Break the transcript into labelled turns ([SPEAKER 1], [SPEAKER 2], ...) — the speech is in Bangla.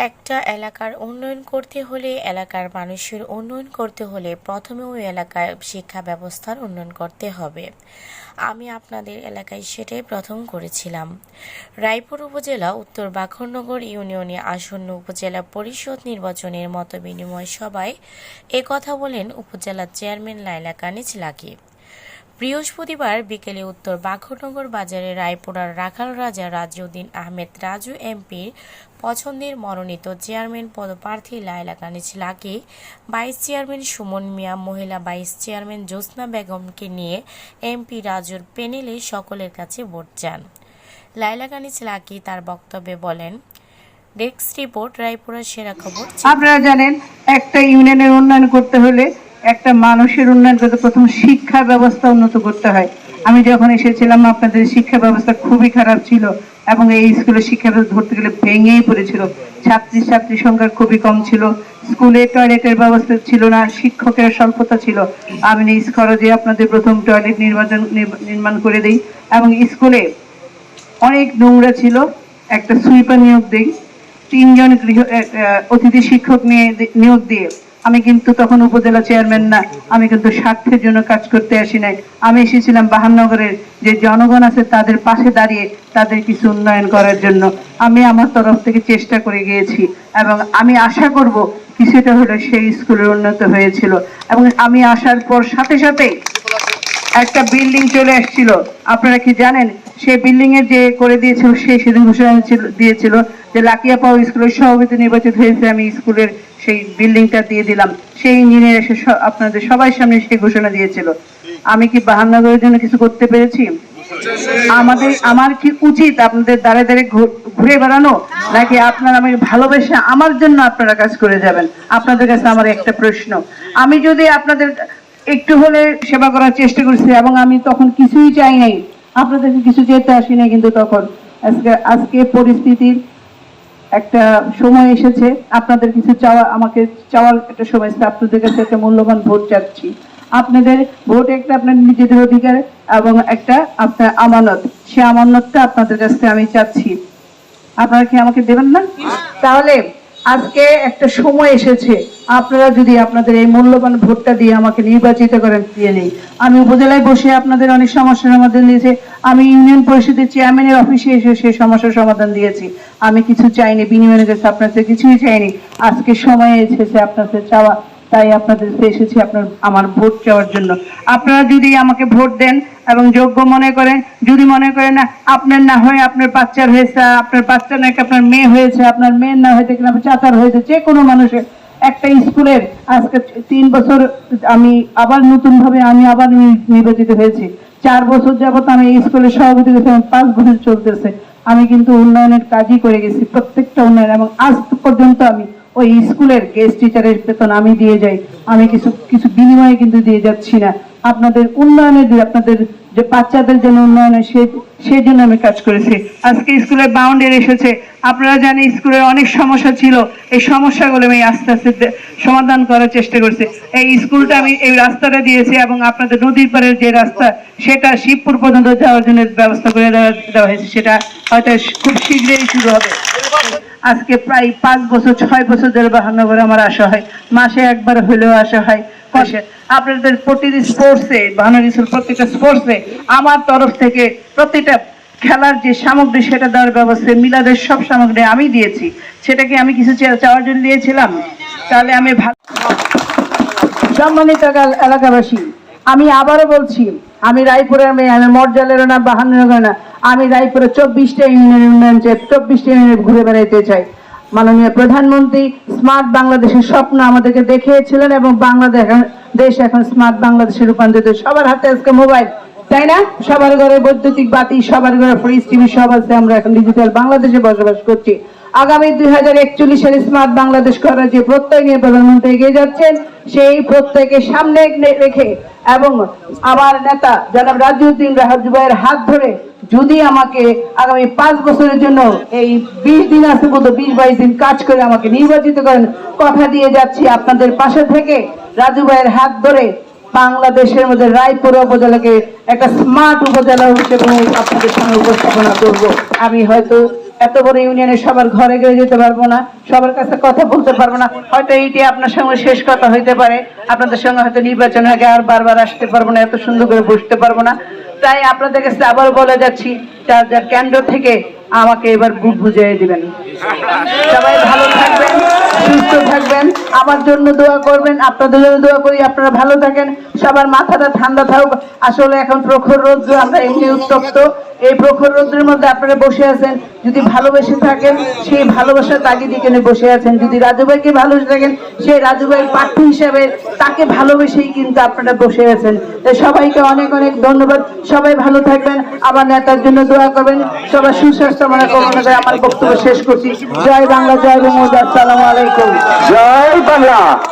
[SPEAKER 1] একটা এলাকার উন্নয়ন করতে হলে, এলাকার মানুষের উন্নয়ন করতে হলে প্রথমে ওই এলাকার শিক্ষা ব্যবস্থার উন্নয়ন করতে হবে। আমি আপনাদের এলাকায় সেটাই প্রথম করেছিলাম। রায়পুর উপজেলা উত্তর বাখরনগর ইউনিয়নে আসন্ন উপজেলা পরিষদ নির্বাচনের মতবিনিময় সভায় একথা বলেন উপজেলা চেয়ারম্যান লায়লা কানিজ লাকী। বৃহস্পতিবার বিকেলে উত্তর বাখরনগর বাজারে রায়পুরার রাখাল রাজা রাজিউদ্দিন আহমেদ রাজু এমপির পছন্দের মনোনীত চেয়ারম্যান পদপ্রার্থী লায়লা কানিজ lucky, vice chairman Suman Mia, মহিলা ভাইস চেয়ারম্যান জোসনা বেগমকে নিয়ে এমপি রাজুর প্যানেলে সকলের কাছে ভোট চান। লায়লা কানিজ লাকী তার বক্তব্যে বলেন, ডেস্ক রিপোর্ট, রায়পুরার সেরা খবর।
[SPEAKER 2] আপনারা জানেন, একটা ইউনিয়নের উন্নয়ন করতে হলে, একটা মানুষের উন্নয়ন করতে প্রথম শিক্ষা ব্যবস্থা উন্নত করতে হয়। আমি যখন এসেছিলাম আপনাদের শিক্ষা ব্যবস্থা খুবই খারাপ ছিল এবং এই স্কুলের শিক্ষা ব্যবস্থা ধরতে গেলে ভেঙেই পড়েছিল। ছাত্রী সংখ্যা খুবই কম ছিল, স্কুলে টয়লেটের ব্যবস্থা ছিল না, শিক্ষকের স্বল্পতা ছিল। আমি নিজ খরচে আপনাদের প্রথম টয়লেট নির্মাণ করে দিই এবং স্কুলে অনেক নোংরা ছিল, একটা সুইপার নিয়োগ দিই, 3 জন অতিথি শিক্ষক নিয়োগ দিয়ে। আমি কিন্তু তখন উপজেলা চেয়ারম্যান না, আমি কিন্তু স্বার্থের জন্য কাজ করতে আসি নাই। আমি এসেছিলাম বাহানগরের যে জনগণ আছে তাদের পাশে দাঁড়িয়ে তাদের কিছু উন্নয়ন করার জন্য। আমি আমার তরফ থেকে চেষ্টা করে গিয়েছি এবং আমি আশা করব কিছুটা হলে সেই স্কুলের উন্নত হয়েছিল। এবং আমি আসার পর সাথে সাথে একটা বিল্ডিং চলে আসছিল, আপনারা কি জানেন? সেই বিল্ডিং এর যে করে দিয়েছিল সেই সেদিন ঘোষণা দিয়েছিল যে লাকিয়া পাও স্কুলের সভাপতি নির্বাচিত হয়েছে, আমি স্কুলের সেই বিল্ডিংটা দিয়ে দিলাম। সেই ইঞ্জিনিয়ার এসে আপনাদের সবাই সামনে সেই ঘোষণা দিয়েছিল। আমি কি বাহানগরের জন্য কিছু করতে পেরেছি? আমার কি উচিত আপনাদের দাঁড়ে দাঁড়ে ঘুরে বেড়ানো, নাকি আপনারা আমাকে ভালোবেসে আমার জন্য আপনারা কাজ করে যাবেন? আপনাদের কাছে আমার একটা প্রশ্ন, আমি যদি আপনাদের একটু হলে সেবা করার চেষ্টা করছি এবং আমি তখন কিছুই চাই নাই, আপনাদেরকে কিছু চেতে আসি নাই, কিন্তু তখন আজকে পরিস্থিতির একটা সময় এসেছে, আপনাদের কিছু চাওয়া, আমাকে চাওয়ার একটা সময় এসেছে। আপনাদের কাছে একটা মূল্যবান ভোট চাচ্ছি। আপনাদের ভোট একটা আপনার নিজেদের অধিকার এবং একটা আপনার আমানত, সে আমানতটা আপনাদের কাছে আমি চাচ্ছি। আপনারা কি আমাকে দেবেন না? তাহলে আজকে একটা সময় এসেছে, আপনারা যদি আপনাদের এই মূল্যবান ভোটটা দিয়ে আমাকে নির্বাচিত করেন, দিয়ে নেই। আমি উপজেলায় বসে আপনাদের অনেক সমস্যার সমাধান দিয়েছি, আমি ইউনিয়ন পরিষদের চেয়ারম্যানের অফিসে এসে সেই সমস্যার সমাধান দিয়েছি। আমি কিছু চাইনি বিনিময়ের কাছে, আপনাদের কিছুই চাইনি। আজকে সময় এসেছে আপনাদের চাওয়া, তাই আপনাদের এসেছি আমার ভোট চাওয়ার জন্য। আপনারা যদি আমাকে ভোট দেন এবং যোগ্য মনে করেন, যদি মনে করেন না আপনার না হয় আপনার বাচ্চার হয়েছে, আপনার বাচ্চা নাকি আপনার মেয়ে হয়েছে, আপনার মেয়ের না হয়েছে কিনা আপনার চাচার হয়েছে, যে কোনো মানুষের একটা স্কুলের আজকে 3 বছর আমি আবার নতুন ভাবে আমি আবার নির্বাচিত হয়েছি। 4 বছর যাবত আমি এই স্কুলের সভাপতি হয়েছি, 5 বছর চলতেছে। আমি কিন্তু উন্নয়নের কাজই করে গেছি, প্রত্যেকটা উন্নয়ন, এবং আজ পর্যন্ত আমি ওই স্কুলের গেস্ট টিচারের বেতন আমি দিয়ে যাই। আমি কিছু বিনিময়ে কিন্তু দিয়ে যাচ্ছি না। আপনাদের উন্নয়নের, আপনাদের যে বাচ্চাদের জন্য উন্নয়নের সেই জন্য আমি কাজ করেছি। আজকে স্কুলের বাউন্ডারি এসেছে, আপনারা জানেন স্কুলের অনেক সমস্যা ছিল, এই সমস্যাগুলো আমি আস্তে আস্তে সমাধান করার চেষ্টা করছি। এই স্কুলটা আমি এই রাস্তাটা দিয়েছি এবং আপনাদের নদীর পাড়ের যে রাস্তা সেটা শিবপুর পর্যন্ত যাওয়ার জন্য ব্যবস্থা করে দেওয়া হয়েছে, সেটা হয়তো খুব শীঘ্রই শুরু হবে। আজকে প্রায় 5 বছর 6 বছর ধরে বাহানগরে আমার আসা হয়, মাসে একবার হলেও আসা হয়। আপনাদের প্রতিটি স্পোর্টসে, বাহানগর স্কুল প্রত্যেকটা স্পোর্টসে আমার তরফ থেকে প্রত্যেকটা খেলার যে সামগ্রী সেটা দেওয়ার ব্যবস্থা, মিলাদের সব সামগ্রী আমি দিয়েছি। সেটাকে আমি কিছু চাওয়ার জন্য দিয়েছিলাম? তাহলে আমি সম্মানিত এলাকাবাসী, আমি আবারও বলছি, আমি রায়পুরের মেয়ে, আমি মর্যালেরও না, বাহানগরের না, আমি রায়পুরে 24টা ইউনিয়নের উন্নয়ন চাই, 24টা ইউনিয়নে ঘুরে বেড়াইতে চাই। মাননীয় প্রধানমন্ত্রী স্মার্ট বাংলাদেশের স্বপ্ন আমাদেরকে দেখিয়েছিলেন এবং দেশ এখন স্মার্ট বাংলাদেশে রূপান্তরিত। সবার হাতে আজকে মোবাইল, তাই না? সবার ঘরে বৈদ্যুতিক বাতি, সবার ঘরে ফ্রিজ, টিভি সব আছে। আমরা এখন ডিজিটাল বাংলাদেশে বসবাস করছি। আগামী 2041 সালে স্মার্ট বাংলাদেশ করার যে প্রত্যয় নিয়ে প্রধানমন্ত্রী এগিয়ে যাচ্ছেন, সেই প্রত্যয়কে সামনে রেখে এবং আমার নেতা জনাব রাজিউদ্দিন রাজুভাইয়ের হাত ধরে যদি আমাকে আগামী 5 বছরের জন্য এই 20 দিন আছে মতো 20-22 দিন কাজ করে আমাকে নির্বাচিত করেন, কথা দিয়ে যাচ্ছি আপনাদের পাশে থেকে রাজু ভাইয়ের হাত ধরে বাংলাদেশের মধ্যে রায়পুর উপজেলাকে একটা স্মার্ট উপজেলা হিসেবে আপনাদের সামনে উপস্থাপনা করব। আমি হয়তো এত বড় ইউনিয়নে সবার ঘরে ঘরে যেতে পারবো না, সবার কাছে কথা বলতে পারবো না, হয়তো এইটি আপনার সঙ্গে শেষ কথা হইতে পারে, আপনাদের সঙ্গে হয়তো নির্বাচন আগে আর বারবার আসতে পারবো না, এত সুন্দর করে বসতে পারবো না। তাই আপনাদের কাছে আবার বলে যাচ্ছি, যার যার কেন্দ্র থেকে আমাকে এবার বুক বুঝিয়ে দিবেন। সবাই ভালো থাকবেন, সুস্থ থাকবেন, আমার জন্য দোয়া করবেন, আপনাদের জন্য দোয়া করি, আপনারা ভালো থাকেন, সবার মাথাটা ঠান্ডা থাকুক। আসলে এখন প্রখর রৌদ্র, আমরা এমনি উত্তপ্ত, এই প্রখর রৌদ্রের মধ্যে আপনারা বসে আছেন, যদি ভালোবেসে থাকেন সেই ভালোবাসার তাগিদে এখানে বসে আছেন, যদি রাজু ভাইকে ভালোবেসে থাকেন সেই রাজু ভাইয়ের পাঠ্য হিসাবে তাকে ভালোবেসেই কিন্তু আপনারা বসে আছেন। তাই সবাইকে অনেক অনেক ধন্যবাদ, সবাই ভালো থাকবেন, আমার নেতার জন্য দোয়া করবেন, সবার সুস্বাস্থ্য কামনা করে আমার বক্তব্য শেষ করছি। জয় বাংলা, জয় বঙ্গবন্ধু, আসসালামু আলাইকুম।
[SPEAKER 3] জয় বাংলা।